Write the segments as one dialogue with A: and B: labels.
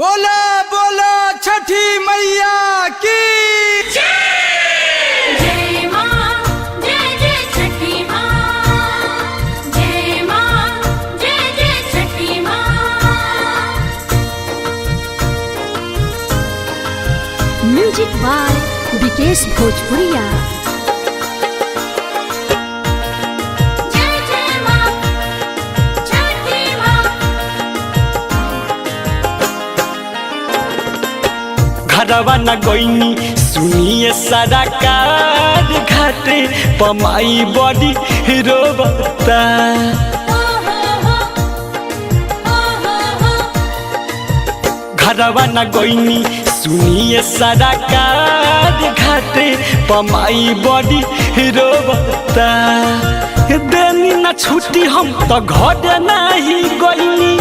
A: बोला बोला छठी मैया की
B: जय मां जय जय छठी मां, जय मां जय जय छठी मां।
C: म्यूजिक बाय विकेश भोजपुरिया।
B: जय जय मां छठी मां।
D: घरवा न गईनी सुनिए सारा कार घाटे पमाई बड़ी रोबता। घरवा न गईनी सुनिए सारा कार घाटे पमाई बड़ी रोबता। देनी न छुट्टी हम तो घर नहीं गईनी,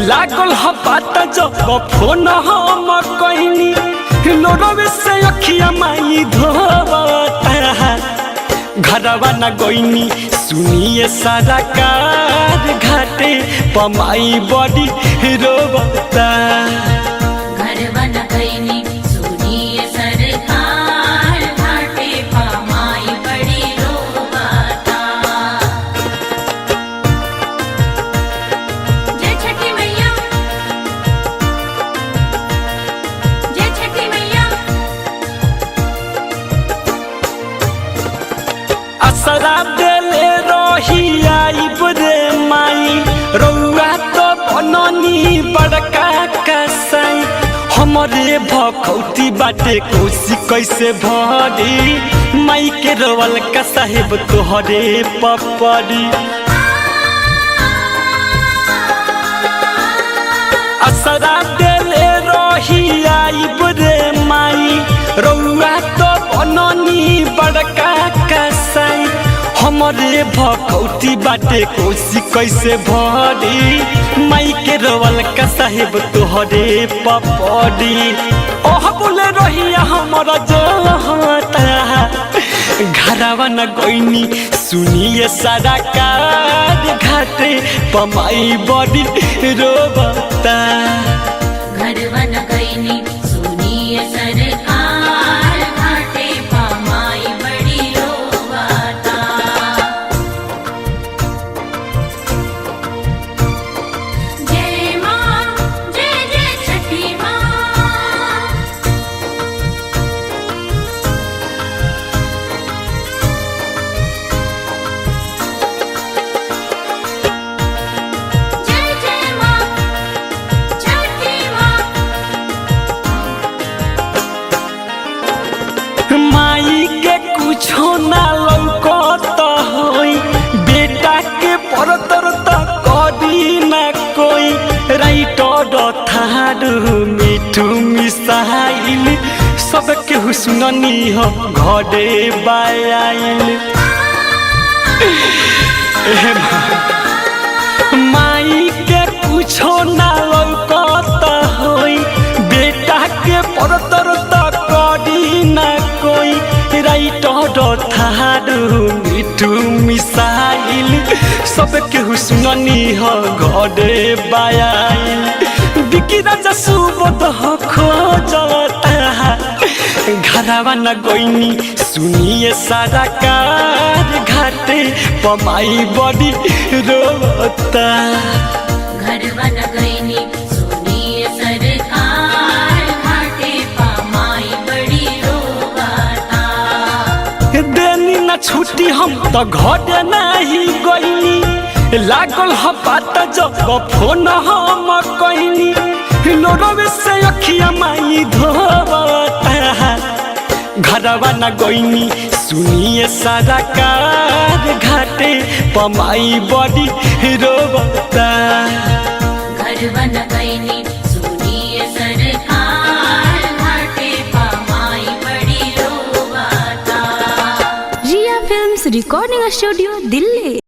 D: लागल ह बात जब फोन हम कहनी, लोरवे से अखिया माई धोवता। घरवा न गईनी सुनिए सारा कार घाटे पमाई बड़ी रोबता।
B: घरवा न गईनी सुनिए सरकार घाटे पमाई बड़ी रोबता। जय छठी मैया, जय छठी मैया।
D: असरा देले रही आई बुरे माई, रउआ तो बननी बड़का कसाई। हमरे भखौती बाटे कोसी कैसे भरी, माई के रोवल का साहेब तोहरे पपड़ी। असरा देले रही आई बुरे माई, रउआ तो बननी बड़का कसाई। हमरे भखौती बाटे कोसी कैसे भरी, माई के रोवल का साहेब तोहरे पपड़ी। ओह बोले रहिया हमरा जो होता। घरवा न गईनी सुनिए सारा कार घाटे पमाई बड़ी रोबता।
B: घरवा न गईनी सुनिए सरकार घाटे पमाई बड़ी रोबता। जय मां जय जय छठी मां। जय जय मां छठी मां।
D: माई के कुछो ना लौकत होई, बेटा के परतर त करी ना कोई। राइटर थारू मिठू मिसाइल सबके हुस्ननी हो घरे बाइल। माई के कुछो ना लौकत होई, बेटा के परतर त करी ना कोई। राइटर थारू मिठू मिसाइल सबके हुस्ननी हो घरे बाइल। बिकी राजा सुबोध हो खोजता। घरवा न गईनी सुनिए सारा कार घाटे पमाई बड़ी रोबता।
B: घरवा न गईनी सुनिए सरकार घाटे पमाई बड़ी रोबता।
D: देनी न छुट्टी हम तो घर नहीं गईनी, लागल ह बात जब फोन हम कहनी, लोरवे से अखिया माई धोवता। घरवा न गईनी सुनिए सारा कार घाटे पमाई बड़ी रोबता।
B: घरवा न गईनी सुनिए सरकार घाटे पमाई बड़ी रोबता।
C: रिया फिल्म्स रिकॉर्डिंग स्टूडियो दिल्ली।